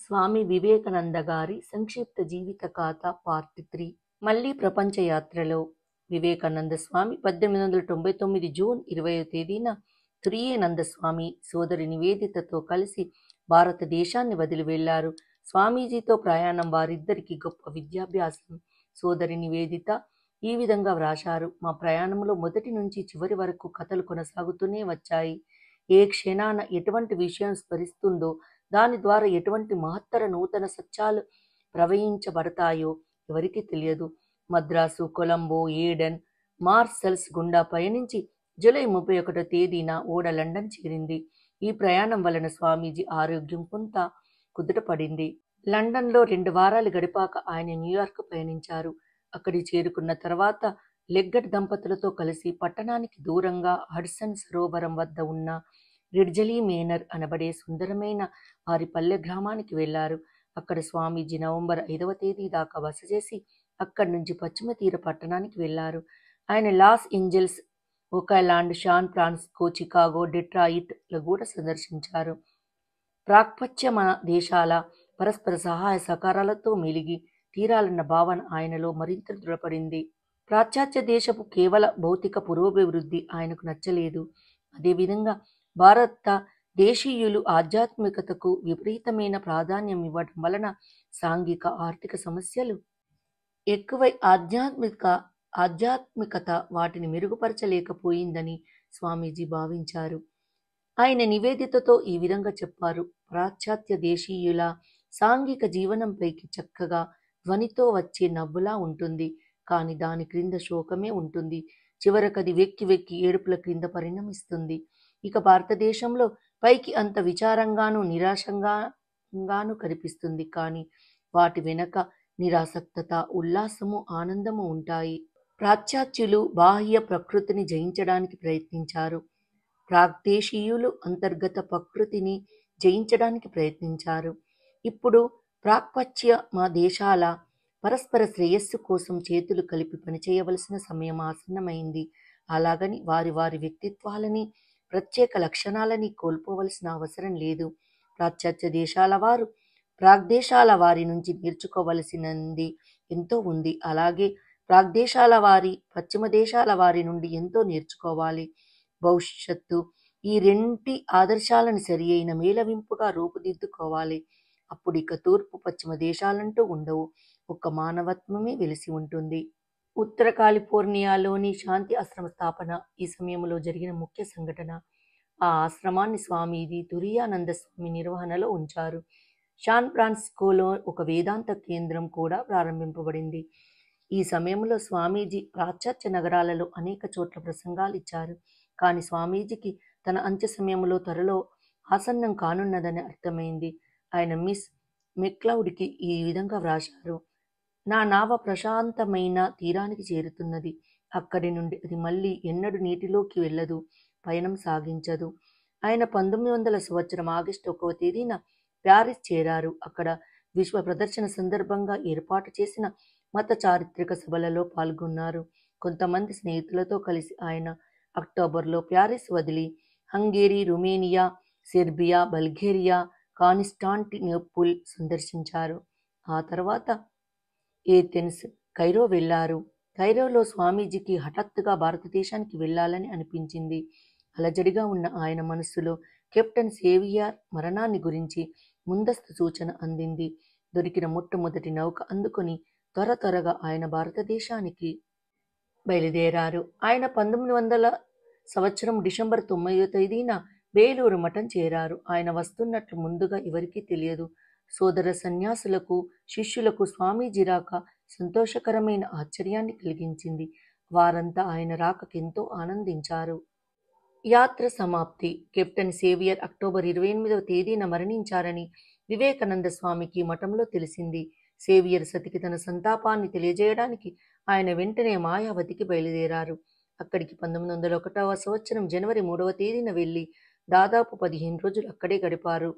స్వామి వివేకానంద గారి సంక్షిప్త జీవిత గాథ పార్ట్ 3. మళ్ళీ ప్రపంచ యాత్రలో వివేకానంద స్వామి 1899 జూన్ 20వ తేదీన తురియానంద స్వామి సోదరి నివేదితతో కలిసి భారతదేశాన్ని వదిలి వెళ్లారు. స్వామీజీతో ప్రయాణం వారిద్దరికి గొప్ప విద్యాభ్యాసం. సోదరి నివేదిత ఈ విధంగా వ్రాశారు: మా ప్రయాణంలో మొదటి నుంచి చివరి వరకు కథలు కొనసాగుతూనే వచ్చాయి. ఏ క్షణాన ఎటువంటి విషయం స్ఫురిస్తుందో, దాని ద్వారా ఎటువంటి మహత్తర నూతన సత్యాలు ప్రవహించబడతాయో ఎవరికీ తెలియదు. మద్రాసు, కొలంబో, ఏడెన్, మార్సెల్స్ గుండా పయనించి జూలై 31వ తేదీన ఓడ లండన్ చేరింది. ఈ ప్రయాణం వలన స్వామీజీ ఆరోగ్యం కొంత కుదుటపడింది. లండన్లో 2 వారాలు గడిపాక ఆయన న్యూయార్క్ పయనించారు. అక్కడి చేరుకున్న తర్వాత లెగ్గట్ దంపతులతో కలిసి పట్టణానికి దూరంగా హడ్సన్ సరోవరం వద్ద ఉన్న రిడ్జలీ మేనర్ అనబడే సుందరమైన వారి పల్లె గ్రామానికి వెళ్లారు. అక్కడ స్వామీజీ నవంబర్ 5వ తేదీ దాకా బస చేసి అక్కడి నుంచి పశ్చిమ తీర పట్టణానికి వెళ్లారు. ఆయన Los Angeles, Oakland, San Francisco, Chicago, Detroit ల కూడా సందర్శించారు. ప్రాక్పశ్చిమ దేశాల పరస్పర సహాయ సహకారాలతో మెలిగి తీరాలన్న భావన ఆయనలో మరింత దృఢపడింది. పాశ్చాత్య దేశపు కేవల భౌతిక పురోభివృద్ధి ఆయనకు నచ్చలేదు. అదేవిధంగా భారత దేశీయులు ఆధ్యాత్మికతకు విపరీతమైన ప్రాధాన్యం ఇవ్వడం వలన సాంఘిక ఆర్థిక సమస్యలు ఎక్కువై ఆధ్యాత్మికత వాటిని మెరుగుపరచలేకపోయిందని స్వామీజీ భావించారు. ఆయన నివేదితతో ఈ విధంగా చెప్పారు: పాశ్చాత్య దేశీయుల సాంఘిక జీవనంపైకి చక్కగా ధ్వనితో వచ్చే నవ్వులా ఉంటుంది, కానీ దాని క్రింద శోకమే ఉంటుంది. చివరకది వెక్కి వెక్కి ఏడుపుల క్రింద పరిణమిస్తుంది. ఇక భారతదేశంలో పైకి అంత విచారంగానూ నిరాశంగానూ కనిపిస్తుంది, కానీ వాటి వెనక నిరాసక్తత, ఉల్లాసము, ఆనందము ఉంటాయి. పాశ్చాత్యులు బాహ్య ప్రకృతిని జయించడానికి ప్రయత్నించారు. ప్రాగ్దేశీయులు అంతర్గత ప్రకృతిని జయించడానికి ప్రయత్నించారు. ఇప్పుడు ప్రాక్పశ్చిమ దేశాల పరస్పర శ్రేయస్సు కోసం చేతులు కలిపి పనిచేయవలసిన సమయం ఆసన్నమైంది. అలాగని వారి వారి వ్యక్తిత్వాలని, ప్రత్యేక లక్షణాలని కోల్పోవలసిన అవసరం లేదు. పాశ్చాత్య దేశాల వారు ప్రాగ్దేశాల వారి నుంచి నేర్చుకోవలసినది ఎంతో ఉంది. అలాగే ప్రాగ్దేశాల వారి పశ్చిమ దేశాల వారి నుండి ఎంతో నేర్చుకోవాలి. భవిష్యత్తు ఈ రెంటి ఆదర్శాలను సరి అయిన మేళవింపుగా రూపుదిద్దుకోవాలి. అప్పుడు ఇక తూర్పు పశ్చిమ దేశాలంటూ ఉండవు. ఒక్క మానవత్వమే వెలిసి ఉంటుంది. ఉత్తర కాలిఫోర్నియాలోని శాంతి ఆశ్రమ స్థాపన ఈ సమయంలో జరిగిన ముఖ్య సంఘటన. ఆ ఆశ్రమాన్ని స్వామీజీ తురియానంద స్వామి నిర్వహణలో ఉంచారు. శాన్ ఫ్రాన్సిస్కోలో ఒక వేదాంత కేంద్రం కూడా ప్రారంభింపబడింది. ఈ సమయంలో స్వామీజీ పాశ్చాత్య నగరాలలో అనేక చోట్ల ప్రసంగాలు ఇచ్చారు. కానీ స్వామీజీకి తన అంత్య సమయంలో త్వరలో ఆసన్నం కానున్నదని అర్థమైంది. ఆయన మిస్ మెక్లౌడ్కి ఈ విధంగా వ్రాశారు: నా నావ ప్రశాంతమైన తీరానికి చేరుతున్నది. అక్కడి నుండి అది మళ్ళీ ఎన్నడూ నీటిలోకి వెళ్ళదు, పయనం సాగించదు. ఆయన 1900 సంవత్సరం ఆగస్టు 1వ తేదీన ప్యారిస్ చేరారు. అక్కడ విశ్వ ప్రదర్శన సందర్భంగా ఏర్పాటు చేసిన మత చారిత్రక సభలలో పాల్గొన్నారు. కొంతమంది స్నేహితులతో కలిసి ఆయన అక్టోబర్లో ప్యారిస్ వదిలి హంగేరీ, రుమేనియా, సెర్బియా, బల్గేరియా, కాన్స్టాంటినోపుల్ సందర్శించారు. ఆ తర్వాత ఏథెన్స్, కైరో వెళ్లారు. కైరోలో స్వామీజీకి హఠాత్తుగా భారతదేశానికి వెళ్లాలని అనిపించింది. అలజడిగా ఉన్న ఆయన మనస్సులో కెప్టెన్ సేవియర్ మరణాన్ని గురించి ముందస్తు సూచన అందింది. దొరికిన మొట్టమొదటి నౌక అందుకొని త్వరగా ఆయన భారతదేశానికి బయలుదేరారు. ఆయన 1900 సంవత్సరం డిసెంబర్ 9వ తేదీన బేలూరు మఠం చేరారు. ఆయన వస్తున్నట్లు ముందుగా ఎవరికీ తెలియదు. సోదర సన్యాసులకు, శిష్యులకు స్వామీజీ రాక సంతోషకరమైన ఆశ్చర్యాన్ని కలిగించింది. వారంతా ఆయన రాకకెంతో ఆనందించారు. యాత్ర సమాప్తి. కెప్టెన్ సేవియర్ అక్టోబర్ 28వ తేదీన మరణించారని వివేకానంద స్వామికి మఠంలో తెలిసింది. సేవియర్ సతికి తన సంతాపాన్ని తెలియజేయడానికి ఆయన వెంటనే మాయావతికి బయలుదేరారు. అక్కడికి 1901వ సంవత్సరం జనవరి 3వ తేదీన వెళ్లి దాదాపు 15 రోజులు అక్కడే గడిపారు.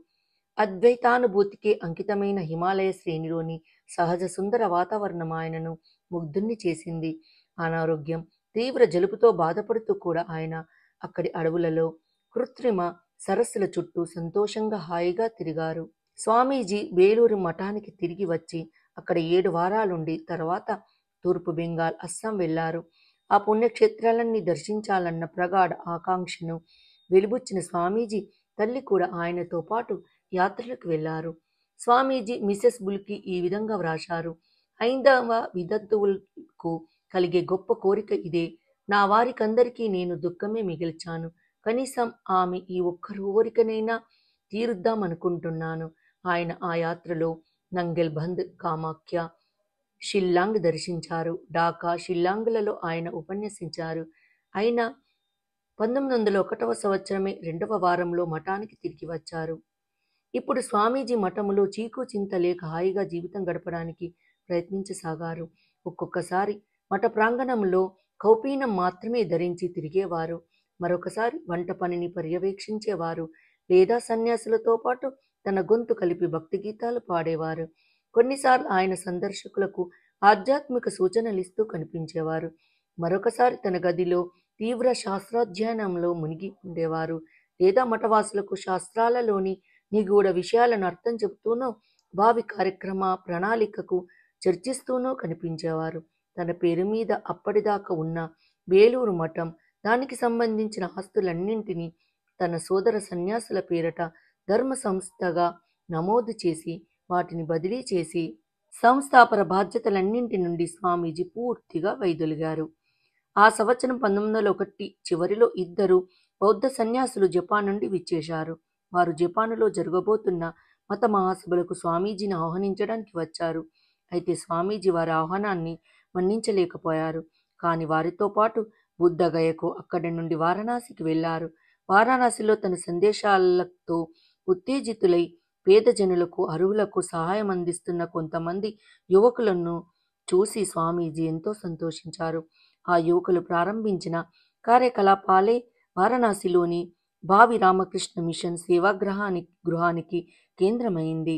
అద్వైతానుభూతికే అంకితమైన హిమాలయ శ్రేణిలోని సహజ సుందర వాతావరణం ఆయనను ముగ్ధుణ్ణి చేసింది. అనారోగ్యం, తీవ్ర జలుబుతో బాధపడుతూ కూడా ఆయన అక్కడి అడవులలో, కృత్రిమ సరస్సుల చుట్టూ సంతోషంగా హాయిగా తిరిగారు. స్వామీజీ బేలూరు మఠానికి తిరిగి వచ్చి అక్కడ 7 వారాలుండి తర్వాత తూర్పు బెంగాల్, అస్సాం వెళ్లారు. ఆ పుణ్యక్షేత్రాలన్నీ దర్శించాలన్న ప్రగాఢ ఆకాంక్షను వెలిబుచ్చిన స్వామీజీ తల్లి కూడా ఆయనతో పాటు యాత్రలకు వెళ్లారు. స్వామీజీ మిసెస్ బుల్కి ఈ విధంగా వ్రాశారు: హైందవ వితంతువులకు కలిగే గొప్ప కోరిక ఇదే. నా వారికందరికీ నేను దుఃఖమే మిగిల్చాను. కనీసం ఆమె ఈ ఒక్క కోరికనైనా తీరుద్దామనుకుంటున్నాను. ఆయన ఆ యాత్రలో నంగెల్ బంద్, కామాఖ్య, షిల్లాంగ్ దర్శించారు. ఢాకా, షిల్లాంగ్లలో ఆయన ఉపన్యసించారు. ఆయన 1901వ సంవత్సరమే 2వ వారంలో మఠానికి తిరిగి వచ్చారు. ఇప్పుడు స్వామీజీ మఠములో చీకు చింత లేక హాయిగా జీవితం గడపడానికి ప్రయత్నించసాగారు. ఒక్కొక్కసారి మఠ ప్రాంగణంలో కౌపీనం మాత్రమే ధరించి తిరిగేవారు. మరొకసారి వంట పనిని పర్యవేక్షించేవారు. లేదా సన్యాసులతో పాటు తన గొంతు కలిపి భక్తి గీతాలు పాడేవారు. కొన్నిసార్లు ఆయన సందర్శకులకు ఆధ్యాత్మిక సూచనలిస్తూ కనిపించేవారు. మరొకసారి తన గదిలో తీవ్ర శాస్త్రాధ్యయనంలో మునిగి ఉండేవారు. లేదా మఠవాసులకు శాస్త్రాలలోని నిగూఢ విషయాలను అర్థం చెబుతూనో, భావి కార్యక్రమ ప్రణాళికకు చర్చిస్తూనో కనిపించేవారు. తన పేరు మీద అప్పటిదాకా ఉన్న బేలూరు మఠం, దానికి సంబంధించిన ఆస్తులన్నింటినీ తన సోదర సన్యాసుల పేరట ధర్మ సంస్థగా నమోదు చేసి వాటిని బదిలీ చేసి సంస్థాపన బాధ్యతలన్నింటి నుండి స్వామీజీ పూర్తిగా వైదొలిగారు. ఆ సంవత్సరం 1901 చివరిలో 2 బౌద్ధ సన్యాసులు జపాన్ నుండి విచ్చేశారు. వారు జపానులో జరగబోతున్న మత మహాసభలకు స్వామీజీని ఆహ్వానించడానికి వచ్చారు. అయితే స్వామీజీ వారి ఆహ్వానాన్ని మన్నించలేకపోయారు. కానీ వారితో పాటు బుద్ధగయకు, అక్కడి నుండి వారణాసికి వెళ్లారు. వారణాసిలో తన సందేశాలతో ఉత్తేజితులై పేద జనులకు, అర్హులకు సహాయం అందిస్తున్న కొంతమంది యువకులను చూసి స్వామీజీ ఎంతో సంతోషించారు. ఆ యువకులు ప్రారంభించిన కార్యకలాపాలే వారణాసిలోని భావి రామకృష్ణ మిషన్ గృహానికి కేంద్రమైంది.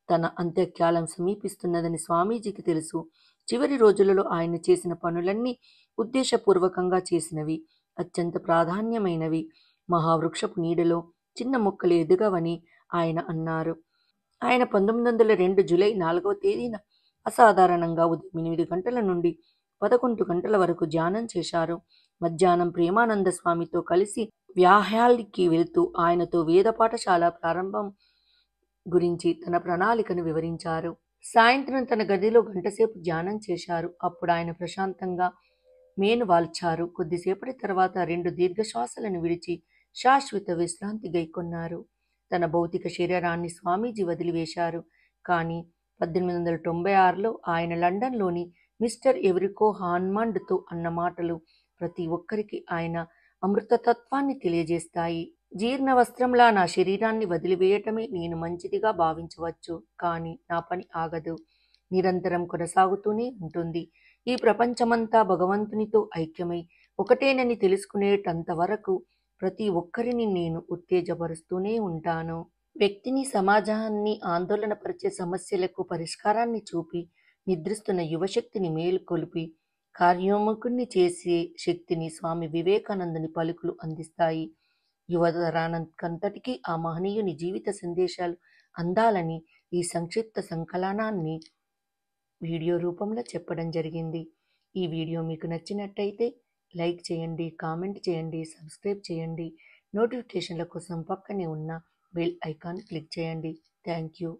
తన అంత్యకాలం సమీపిస్తున్నదని స్వామీజీకి తెలుసు. చివరి రోజులలో ఆయన చేసిన పనులన్నీ ఉద్దేశపూర్వకంగా చేసినవి, అత్యంత ప్రాధాన్యమైనవి. మహావృక్షపు నీడలో చిన్న మొక్కలు ఎదగవని ఆయన అన్నారు. ఆయన 1902 జూలై 4వ తేదీన అసాధారణంగా ఉదయం 8 గంటల నుండి 11 గంటల వరకు ధ్యానం చేశారు. మధ్యాహ్నం ప్రేమానంద స్వామితో కలిసి వ్యాహ్యాలికి వెళ్తూ ఆయనతో వేద పాఠశాల ప్రారంభం గురించి తన ప్రణాళికను వివరించారు. సాయంత్రం తన గదిలో గంటసేపు ధ్యానం చేశారు. అప్పుడు ఆయన ప్రశాంతంగా మేను వాల్చారు. కొద్దిసేపటి తర్వాత 2 దీర్ఘశ్వాసలను విడిచి శాశ్వత విశ్రాంతి గైకొన్నారు. తన భౌతిక శరీరాన్ని స్వామీజీ వదిలివేశారు. కానీ 1896లో ఆయన లండన్లోని మిస్టర్ ఎవరికో హాన్మండ్తో అన్న మాటలు ప్రతి ఒక్కరికి ఆయన అమృతతత్వాన్ని తెలియజేస్తాయి. జీర్ణ వస్త్రంలా నా శరీరాన్ని వదిలివేయటమే నేను మంచిదిగా భావించవచ్చు. కానీ నా పని ఆగదు, నిరంతరం కొనసాగుతూనే ఉంటుంది. ఈ ప్రపంచమంతా భగవంతునితో ఐక్యమై ఒకటేనని తెలుసుకునేటంత వరకు ప్రతి ఒక్కరిని నేను ఉత్తేజపరుస్తూనే ఉంటాను. వ్యక్తిని, సమాజాన్ని ఆందోళనపరిచే సమస్యలకు పరిష్కారాన్ని చూపి నిద్రిస్తున్న యువశక్తిని మేలుకొలిపి కార్యోన్ముఖుణ్ణి చేసే శక్తిని స్వామి వివేకానందుని పలుకులు అందిస్తాయి. యువతరానికంతటికీ ఆ మహనీయుని జీవిత సందేశాలు అందాలని ఈ సంక్షిప్త సంకలనాన్ని వీడియో రూపంలో చెప్పడం జరిగింది. ఈ వీడియో మీకు నచ్చినట్టయితే లైక్ చేయండి, కామెంట్ చేయండి, సబ్స్క్రైబ్ చేయండి. నోటిఫికేషన్ల కోసం పక్కనే ఉన్న బెల్ ఐకాన్ క్లిక్ చేయండి. Thank you.